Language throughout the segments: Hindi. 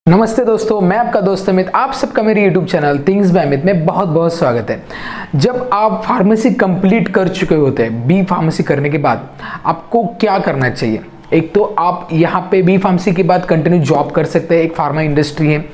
नमस्ते दोस्तों, मैं आपका दोस्त अमित। आप सबका मेरे YouTube channel things by Amit में बहुत बहुत स्वागत है। जब आप फार्मेसी कंप्लीट कर चुके होते हैं, बी फार्मेसी करने के बाद आपको क्या करना चाहिए? एक तो आप यहाँ पे बी फार्मेसी के बाद कंटिन्यू जॉब कर सकते हैं, एक फार्मा इंडस्ट्री है,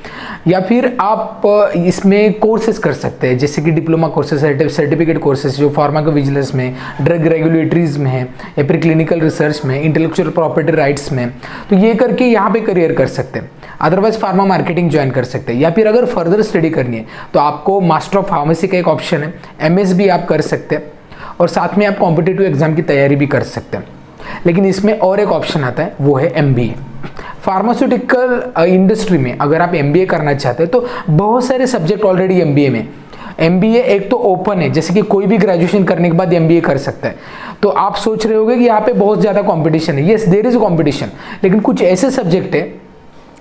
या फिर आप इसमें कोर्सेज कर सकते हैं जैसे कि डिप्लोमा कोर्सेज, सर्टिफिकेट कोर्सेज जो फार्मा का विजिलेंस में, ड्रग रेगुलेटरीज में है, या फिर क्लिनिकल रिसर्च में, इंटेलेक्चुअल प्रॉपर्टी राइट्स में। तो ये करके यहाँ पे करियर कर सकते हैं। अदरवाइज फार्मा मार्केटिंग ज्वाइन कर सकते हैं, या फिर अगर फर्दर स्टडी करनी है तो आपको मास्टर ऑफ फार्मेसी का एक ऑप्शन है, MS भी आप कर सकते हैं, और साथ में आप कॉम्पिटिटिव एग्जाम की तैयारी भी कर सकते हैं। लेकिन इसमें और एक ऑप्शन आता है, वो है MBA। फार्मास्यूटिकल इंडस्ट्री में अगर आप MBA करना चाहते हैं तो बहुत सारे सब्जेक्ट ऑलरेडी MBA में। MBA एक तो ओपन है, जैसे कि कोई भी ग्रेजुएशन करने के बाद MBA कर सकता है। तो आप सोच रहे होंगे कि यहाँ पे बहुत ज़्यादा कंपटीशन है। यस, देयर इज कंपटीशन, लेकिन कुछ ऐसे सब्जेक्ट है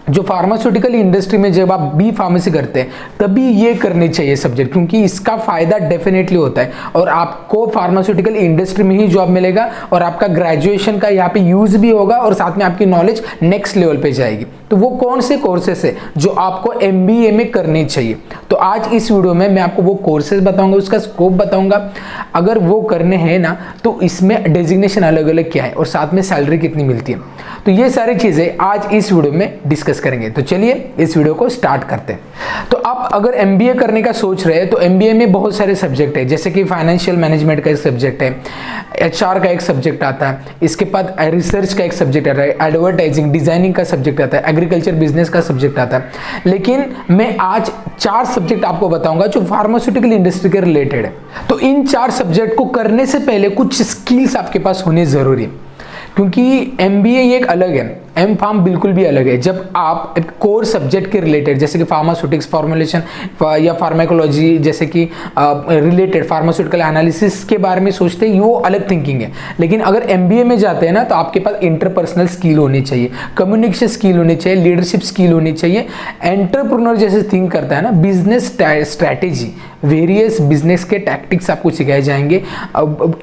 जो फार्मास्यूटिकल इंडस्ट्री में जब आप बी फार्मेसी करते हैं तभी ये करने चाहिए सब्जेक्ट, क्योंकि इसका फायदा डेफिनेटली होता है और आपको फार्मास्यूटिकल इंडस्ट्री में ही जॉब मिलेगा और आपका ग्रेजुएशन का यहाँ पे यूज भी होगा और साथ में आपकी नॉलेज नेक्स्ट लेवल पे जाएगी। तो वो कौन से कोर्सेस है जो आपको MBA में करने चाहिए? तो आज इस वीडियो में मैं आपको वो कोर्सेज बताऊंगा, उसका स्कोप बताऊंगा। अगर वो करने हैं ना तो इसमें डेजिग्नेशन अलग अलग क्या है और साथ में सैलरी कितनी मिलती है, तो ये सारी चीजें आज इस वीडियो में डिस्कस करेंगे। तो चलिए इस वीडियो को स्टार्ट करते हैं। तो आप अगर MBA करने का सोच रहे हैं तो MBA में बहुत सारे सब्जेक्ट है, जैसे कि फाइनेंशियल मैनेजमेंट का एक सब्जेक्ट है, HR का एक सब्जेक्ट आता है, इसके बाद रिसर्च का एक सब्जेक्ट आता है, एडवर्टाइजिंग डिजाइनिंग का सब्जेक्ट आता है, एग्रीकल्चर बिजनेस का सब्जेक्ट आता है। लेकिन मैं आज 4 सब्जेक्ट आपको बताऊंगा जो फार्मास्यूटिकल इंडस्ट्री के रिलेटेड है। तो इन 4 सब्जेक्ट को करने से पहले कुछ स्किल्स आपके पास होने जरूरी है, क्योंकि MBA ये एक अलग है, M-Pharm बिल्कुल भी अलग है। जब आप एक कोर सब्जेक्ट के रिलेटेड जैसे कि फार्मास्यूटिक्स फॉर्मुलेशन या फार्माकोलॉजी जैसे कि रिलेटेड फार्मास्यूटिकल एनालिसिस के बारे में सोचते हैं, वो अलग थिंकिंग है। लेकिन अगर MBA में जाते हैं ना तो आपके पास इंटरपर्सनल स्किल होनी चाहिए, कम्युनिकेशन स्किल होनी चाहिए, लीडरशिप स्किल होनी चाहिए, एंटरप्रेन्योर जैसे थिंक करता है ना, बिजनेस स्ट्रैटेजी, वेरियस बिजनेस के टैक्टिक्स आपको सिखाए जाएंगे।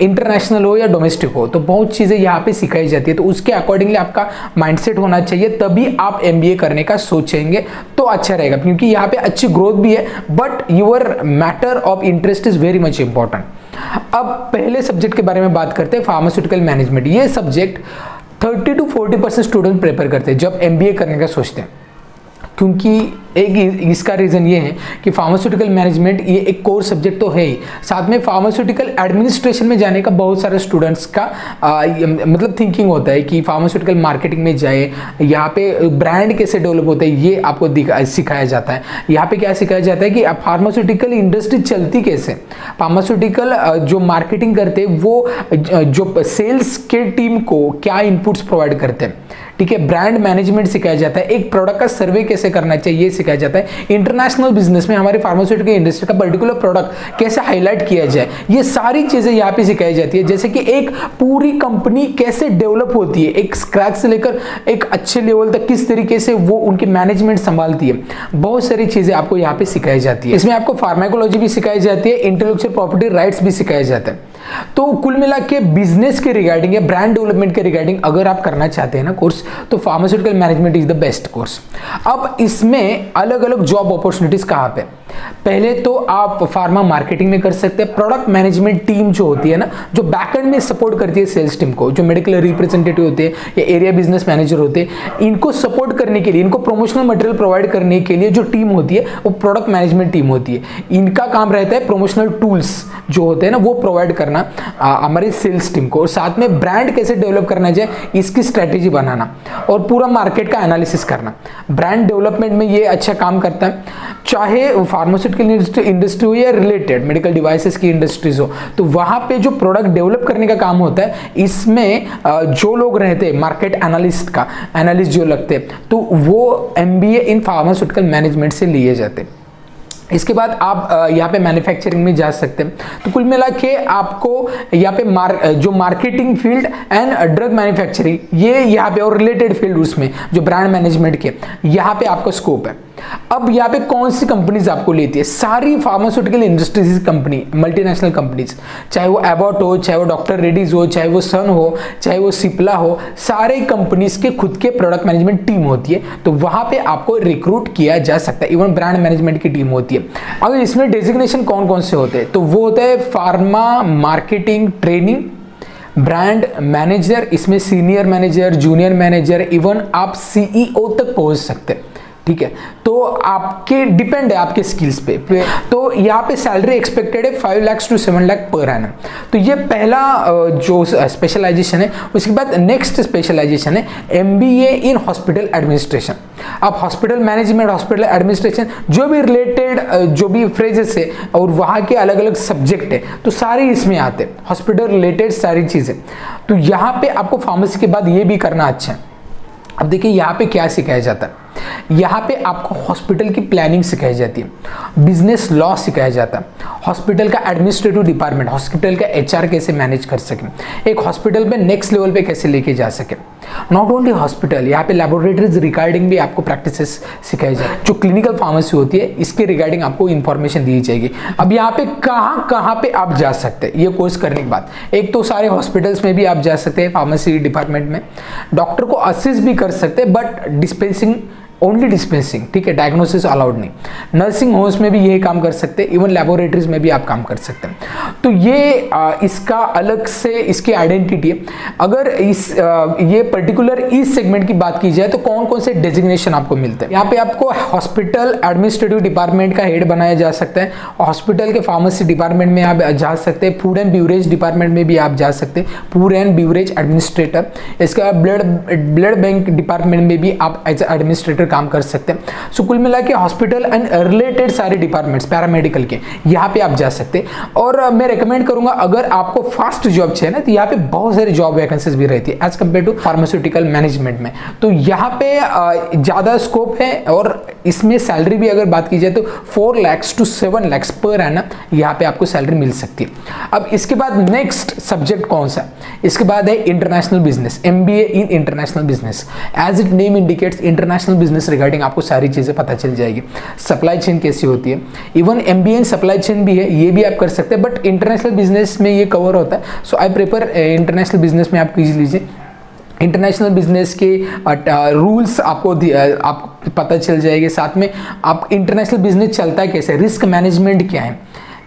इंटरनेशनल हो या डोमेस्टिक हो, तो बहुत चीज़ें यहाँ पे सिखाई जाती है। तो उसके अकॉर्डिंगली आपका माइंडसेट होना चाहिए, तभी आप MBA करने का सोचेंगे तो अच्छा रहेगा, क्योंकि यहाँ पे अच्छी ग्रोथ भी है, but your matter of interest is very much important. अब पहले सब्जेक्ट के बारे में बात करते हैं, फार्मास्यूटिकल मैनेजमेंट। ये सब्जेक्ट 30 to 40% स्टूडेंट प्रेफर करते हैं जब MBA करने का सोचते हैं, क्योंकि एक इसका रीज़न ये है कि फार्मास्यूटिकल मैनेजमेंट ये एक कोर सब्जेक्ट तो है ही, साथ में फार्मास्यूटिकल एडमिनिस्ट्रेशन में जाने का बहुत सारे स्टूडेंट्स का मतलब थिंकिंग होता है कि फार्मास्यूटिकल मार्केटिंग में जाए, यहाँ पे ब्रांड कैसे डेवलप होता है ये आपको सिखाया जाता है। यहाँ पे क्या सिखाया जाता है कि फार्मास्यूटिकल इंडस्ट्री चलती कैसे, फार्मास्यूटिकल जो मार्केटिंग करते हैं वो जो सेल्स के टीम को क्या इनपुट्स प्रोवाइड करते हैं, ठीक है। ब्रांड मैनेजमेंट सिखाया जाता है, एक प्रोडक्ट का सर्वे कैसे करना चाहिए ये सिखाया जाता है। इंटरनेशनल बिजनेस में हमारे फार्मास्यूटिकल इंडस्ट्री का पर्टिकुलर प्रोडक्ट कैसे हाईलाइट किया जाए, ये सारी चीजें यहाँ पे सिखाई जाती है। जैसे कि एक पूरी कंपनी कैसे डेवलप होती है, एक स्क्रैच से लेकर एक अच्छे लेवल तक किस तरीके से वो उनकी मैनेजमेंट संभालती है, बहुत सारी चीजें आपको यहाँ पे सिखाई जाती है। इसमें आपको फार्माकोलॉजी भी सिखाई जाती है, इंटेलेक्चुअल प्रॉपर्टी राइट्स भी सिखाया जाता है। तो कुल मिला के बिजनेस के रिगार्डिंग या ब्रांड डेवलपमेंट के रिगार्डिंग अगर आप करना चाहते हैं ना कोर्स, तो pharmaceutical management is the best course. अब इसमें अलग अलग जॉब अपॉर्चुनिटीज कहाँ पे? पहले तो आप फार्मा मार्केटिंग में कर सकते हैं। प्रोडक्ट मैनेजमेंट टीम जो होती है ना, जो बैकएंड में सपोर्ट करती है सेल्स टीम को, जो मेडिकल रिप्रेजेंटेटिव होते हैं या एरिया बिजनेस मैनेजर होते हैं, इनको सपोर्ट करने के लिए, इनको प्रमोशनल मटेरियल प्रोवाइड करने के लिए जो टीम होती है वो प्रोडक्ट मैनेजमेंट टीम होती है। इनका काम रहता है प्रमोशनल टूल्स जो होते हैं ना वो प्रोवाइड करना हमारे सेल्स टीम को, और साथ में ब्रांड कैसे डेवलप करना चाहिए इसकी स्ट्रेटेजी बनाना और पूरा मार्केट का एनालिसिस करना। ब्रांड डेवलपमेंट में ये अच्छा काम करता है, चाहे फार्मास्यूटिकल इंडस्ट्री हो या रिलेटेड मेडिकल डिवाइसेस की इंडस्ट्रीज हो। तो वहां पे जो प्रोडक्ट डेवलप करने का काम होता है, इसमें जो लोग रहते हैं मार्केट एनालिस्ट जो लगते हैं, तो वो MBA इन फार्मास्यूटिकल मैनेजमेंट से लिए जाते हैं। इसके बाद आप यहाँ पे मैन्युफैक्चरिंग में जा सकते हैं। तो कुल मिला के आपको यहाँ पे जो marketing field and drug manufacturing ये यहाँ पे और रिलेटेड फील्ड उसमें जो ब्रांड मैनेजमेंट के यहाँ पे आपका स्कोप है। अब यहाँ पे कौन सी कंपनीज आपको लेती है? सारी pharmaceutical industries company, multinational companies, चाहे वो एबॉट हो, चाहे वो डॉक्टर रेड्डीज हो, चाहे वो सन हो, चाहे वो सिप्ला हो, सारे कंपनीज के खुद के प्रोडक्ट मैनेजमेंट टीम होती है, तो वहां पे आपको रिक्रूट किया जा सकता है। इवन ब्रांड मैनेजमेंट की टीम होती है। अगर इसमें डेजिग्नेशन कौन कौन से होते हैं, तो वो होता है pharma marketing training, brand manager, इसमें senior manager, junior manager, even आप सीईओ तक पहुंच सकते हैं। ठीक है, तो आपके डिपेंड है आपके स्किल्स पे। तो यहाँ पे सैलरी एक्सपेक्टेड है 5 lakh to 7 lakh per annum. तो ये पहला जो स्पेशलाइजेशन है। उसके बाद नेक्स्ट स्पेशलाइजेशन है एमबीए इन हॉस्पिटल एडमिनिस्ट्रेशन। आप हॉस्पिटल मैनेजमेंट, हॉस्पिटल एडमिनिस्ट्रेशन, जो भी रिलेटेड जो भी फ्रेजेस है और वहाँ के अलग अलग सब्जेक्ट है, तो सारे इसमें आते हैं, हॉस्पिटल रिलेटेड सारी चीज़ें। तो यहाँ पे आपको फार्मेसी के बाद ये भी करना अच्छा है। अब देखिए यहाँ पे क्या सिखाया जाता है। यहाँ पे आपको हॉस्पिटल की प्लानिंग सिखाई जाती है, बिजनेस लॉ सिखाया जाता है, हॉस्पिटल का एडमिनिस्ट्रेटिव डिपार्टमेंट, हॉस्पिटल का एचआर कैसे मैनेज कर सके, एक हॉस्पिटल पे नेक्स्ट लेवल पे कैसे लेके जा सके। नॉट ओनली हॉस्पिटल, यहाँ पे लैबोरेटरीज रिगार्डिंग भी आपको प्रैक्टिसेस सिखाई जाए। जो क्लिनिकल फार्मेसी होती है इसके रिगार्डिंग आपको इंफॉर्मेशन दी जाएगी। अब यहाँ पे कहाँ पे आप जा सकते हैं ये कोर्स करने के बाद? एक तो सारे हॉस्पिटल्स में भी आप जा सकते हैं, फार्मेसी डिपार्टमेंट में डॉक्टर को असिस्ट भी कर सकते हैं, बट डिस्पेंसिंग, ओनली डिस्पेंसिंग, ठीक है, डायग्नोसिस अलाउड नहीं। नर्सिंग होम्स में भी यही काम कर सकते हैं, इवन लैबोरेटरीज में भी आप काम कर सकते हैं। तो ये इसका अलग से इसकी आइडेंटिटी है। अगर ये पर्टिकुलर इस सेगमेंट की बात की जाए तो कौन कौन से डेजिग्नेशन आपको मिलते हैं? यहाँ पे आपको हॉस्पिटल एडमिनिस्ट्रेटिव डिपार्टमेंट का हेड बनाया जा सकता है, हॉस्पिटल के फार्मेसी डिपार्टमेंट में आप जा सकते हैं, फूड एंड ब्यूरेज डिपार्टमेंट में भी आप जा सकते हैं, फूड एंड ब्यूरेज एडमिनिस्ट्रेटर। इसके बाद ब्लड बैंक डिपार्टमेंट में भी आप एज एडमिनिस्ट्रेटर काम कर सकते हैं। सो कुल मिला के हॉस्पिटल एंड रिलेटेड सारे डिपार्टमेंट्स पैरामेडिकल के यहाँ पे आप जा सकते हैं। और मैं रेकमेंड करूंगा, अगर आपको फास्ट जॉब चाहिए ना, तो यहाँ पे बहुत सारी जॉब वैकेंसीज भी रहती है as compare to pharmaceutical management में। तो यहाँ पे ज्यादा स्कोप है और इसमें सैलरी भी अगर बात की जाए तो 4 lakh to 7 lakh per annum यहाँ पे आपको सैलरी मिल सकती है। अब इसके बाद नेक्स्ट सब्जेक्ट कौन सा? इसके बाद है international business, MBA in international business. As it name indicates, international business regarding आपको सारी चीजें पता चल जाएगी। सप्लाई चेन कैसी होती है, even MBA in supply chain भी है, ये भी आप कर सकते हैं, बट इंटरनेशनल बिजनेस में ये कवर होता है। सो आई प्रेफर इंटरनेशनल बिजनेस में आप कीज लीजिए। इंटरनेशनल बिजनेस के रूल्स आपको पता चल जाएंगे, साथ में आप इंटरनेशनल बिजनेस चलता है कैसे, रिस्क मैनेजमेंट क्या है,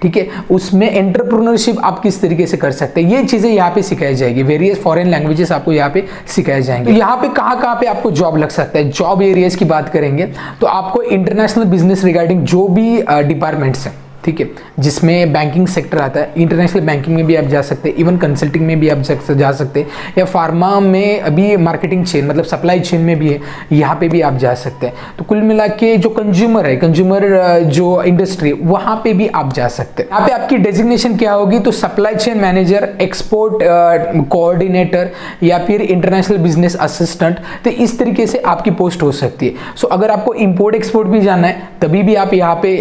ठीक है, उसमें एंटरप्रेन्योरशिप आप किस तरीके से कर सकते हैं, ये चीजें यहाँ पे सिखाई जाएगी। वेरियस फॉरेन लैंग्वेजेस आपको यहाँ पे सिखाए जाएंगे। तो यहाँ पे कहाँ पे आपको जॉब लग सकता है? जॉब एरियाज की बात करेंगे तो आपको इंटरनेशनल बिजनेस रिगार्डिंग जो भी डिपार्टमेंट्स हैं, ठीक है, जिसमें बैंकिंग सेक्टर आता है, इंटरनेशनल बैंकिंग में भी आप जा सकते हैं, इवन कंसल्टिंग में भी आप जा सकते हैं, या फार्मा में अभी मार्केटिंग चेन मतलब सप्लाई चेन में भी है, यहाँ पे भी आप जा सकते हैं। तो कुल मिला के जो कंज्यूमर है, कंज्यूमर जो इंडस्ट्री, वहाँ पे भी आप जा सकते हैं। यहाँ पे आपकी डेजिग्नेशन क्या होगी? तो supply chain manager, export coordinator, या फिर इंटरनेशनल बिजनेस असिस्टेंट। तो इस तरीके से आपकी पोस्ट हो सकती है। सो अगर आपको इम्पोर्ट एक्सपोर्ट भी जानना है तभी भी आप यहाँ पे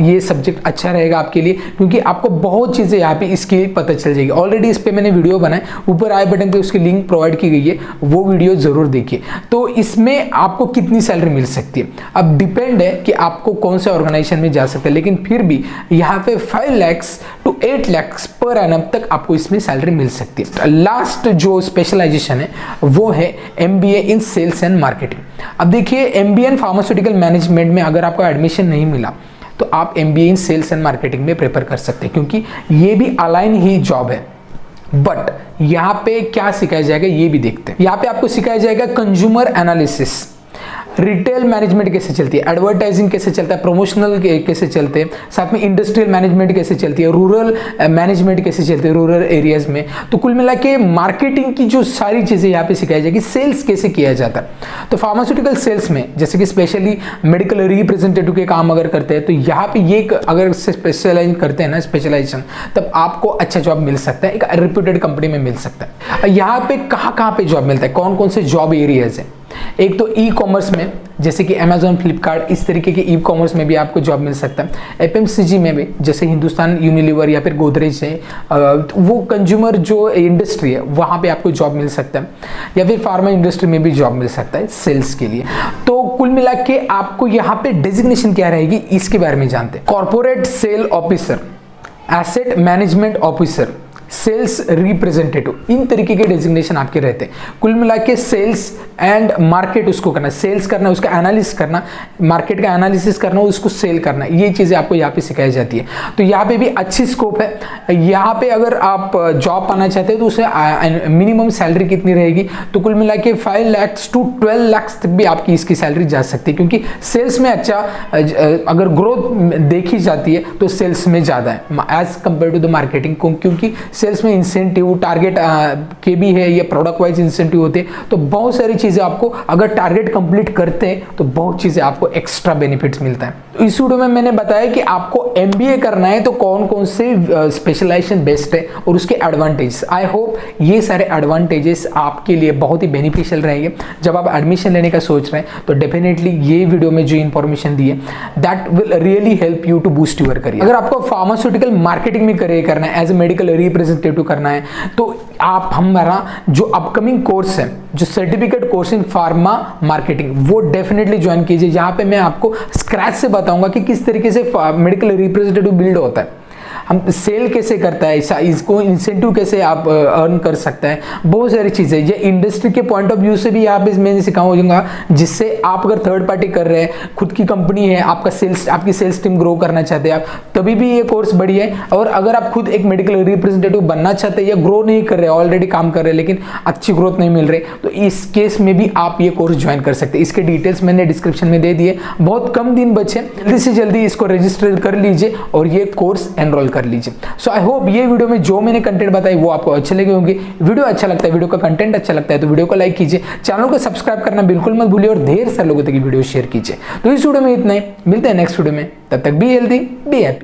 ये सब्जेक्ट अच्छा रहेगा आपके लिए, क्योंकि आपको बहुत चीजें यहाँ पे इसकी पता चल जाएगी। ऑलरेडी इस पे मैंने वीडियो बनाए, ऊपर आई बटन पे उसकी लिंक प्रोवाइड की गई है, वो वीडियो जरूर देखिए। तो इसमें आपको कितनी सैलरी मिल सकती है, अब डिपेंड है कि आपको कौन से ऑर्गेनाइजेशन में जा सकते हैं, लेकिन फिर भी यहाँ पे 5 lakh to 8 lakh per annum तक आपको इसमें सैलरी मिल सकती है। लास्ट जो स्पेशलाइजेशन है वो है MBA in sales and marketing. अब देखिए, एमबीए इन फार्मास्यूटिकल मैनेजमेंट में अगर आपको एडमिशन नहीं मिला तो आप MBA in sales and marketing में प्रेफर कर सकते हैं, क्योंकि ये भी अलाइन ही जॉब है। बट यहाँ पे क्या सिखाया जाएगा ये भी देखते हैं। यहाँ पे आपको सिखाया जाएगा कंज्यूमर एनालिसिस, रिटेल मैनेजमेंट कैसे चलती है, एडवर्टाइजिंग कैसे चलता है, प्रमोशनल कैसे चलते हैं, साथ में इंडस्ट्रियल मैनेजमेंट कैसे चलती है, रूरल मैनेजमेंट कैसे चलती है रूरल एरियाज में। तो कुल मिला के मार्केटिंग की जो सारी चीजें यहाँ पे सिखाई जाएगी, सेल्स कैसे किया जाता है। तो फार्मास्यूटिकल सेल्स में जैसे कि स्पेशली मेडिकल रिप्रेजेंटेटिव के काम अगर करते हैं, तो यहाँ पे ये अगर स्पेशलाइज करते हैं ना, स्पेशलाइजेशन, तब आपको अच्छा जॉब मिल सकता है, एक रिप्यूटेड कंपनी में मिल सकता है। यहाँ पे कहाँ पे जॉब मिलता है, कौन कौन से जॉब एरियाज है? एक तो ई कॉमर्स में, जैसे कि अमेजोन, फ्लिपकार्ट, इस तरीके के ई कॉमर्स में भी आपको जॉब मिल सकता है। एफएमसीजी में भी, जैसे हिंदुस्तान यूनिलीवर या फिर गोदरेज है, वो कंज्यूमर जो इंडस्ट्री है वहाँ पे आपको जॉब मिल सकता है, या फिर फार्मा इंडस्ट्री में भी जॉब मिल सकता है सेल्स के लिए। तो कुल मिला के आपको यहाँ पे डेजिग्नेशन क्या रहेगी इसके बारे में जानते हैं। Corporate sale officer, asset management officer, sales representative, इन तरीके के डेजिग्नेशन आपके रहते हैं। कुल मिला के सेल्स एंड मार्केट उसको करना, सेल्स करना, उसका एनालिसिस करना, मार्केट का एनालिसिस करना, उसको सेल करना, ये चीज़ें आपको यहाँ पे सिखाई जाती है। तो यहाँ पे भी अच्छी स्कोप है। यहाँ पे अगर आप जॉब पाना चाहते हैं तो उसे मिनिमम सैलरी कितनी रहेगी, तो कुल मिला के 5 लाख to 12 लाख तक भी आपकी इसकी सैलरी जा सकती है, क्योंकि सेल्स में अच्छा अगर ग्रोथ देखी जाती है तो सेल्स में ज़्यादा है as compare to the marketing, क्योंकि सेल्स में इंसेंटिव टारगेट के भी है या प्रोडक्ट वाइज इंसेंटिव होते हैं। तो बहुत सारी चीज़ें आपको, अगर टारगेट कंप्लीट करते हैं तो बहुत चीज़ें आपको एक्स्ट्रा बेनिफिट्स मिलता है। तो इस वीडियो में मैंने बताया कि आपको एमबीए करना है तो कौन कौन से स्पेशलाइजेशन बेस्ट है और उसके एडवांटेजेस। आई होप ये सारे एडवांटेजेस आपके लिए बहुत ही बेनिफिशियल रहेंगे। जब आप एडमिशन लेने का सोच रहे हैं तो डेफिनेटली ये वीडियो में जो इंफॉर्मेशन दी है that will really help you to boost your career. अगर आपको फार्मास्यूटिकल मार्केटिंग में करियर करना है, एज ए मेडिकल रिप्रेजेंटेटिव करना है, तो आप हमारा जो अपकमिंग कोर्स है, जो certificate course in pharma marketing, वो डेफिनेटली ज्वाइन कीजिए, जहां पे मैं आपको स्क्रैच से बताऊंगा कि किस तरीके से मेडिकल रिप्रेजेंटेटिव बिल्ड होता है, हम सेल कैसे करता है, इसको इंसेंटिव कैसे आप अर्न कर सकते हैं, बहुत सारी चीज़ें। ये इंडस्ट्री के पॉइंट ऑफ व्यू से भी यहाँ पे मैंने सिखाऊंगा, जिससे आप अगर थर्ड पार्टी कर रहे हैं, खुद की कंपनी है, आपका सेल्स, आपकी सेल्स टीम ग्रो करना चाहते हैं आप, तभी भी ये कोर्स बढ़िया है। और अगर आप खुद एक मेडिकल रिप्रेजेंटेटिव बनना चाहते हैं या ग्रो नहीं कर रहे, ऑलरेडी काम कर रहे हैं लेकिन अच्छी ग्रोथ नहीं मिल रही, तो इस केस में भी आप ये कोर्स ज्वाइन कर सकते हैं। इसके डिटेल्स मैंने डिस्क्रिप्शन में दे दिए। बहुत कम दिन बचे, जल्दी से जल्दी इसको रजिस्टर कर लीजिए और ये कोर्स एनरोल कर लीजिए। सो आई होप ये वीडियो में जो मैंने कंटेंट बताई वो आपको अच्छे लगे होंगे। वीडियो अच्छा लगता है, वीडियो का कंटेंट अच्छा लगता है तो वीडियो को लाइक कीजिए, चैनल को सब्सक्राइब करना बिल्कुल मत भूलिए और ढेर सारे लोगों तक वीडियो शेयर कीजिए। तो इस वीडियो में इतना ही, मिलते हैं नेक्स्ट वीडियो में, तब तक बी हेल्दी, बी हैप्पी।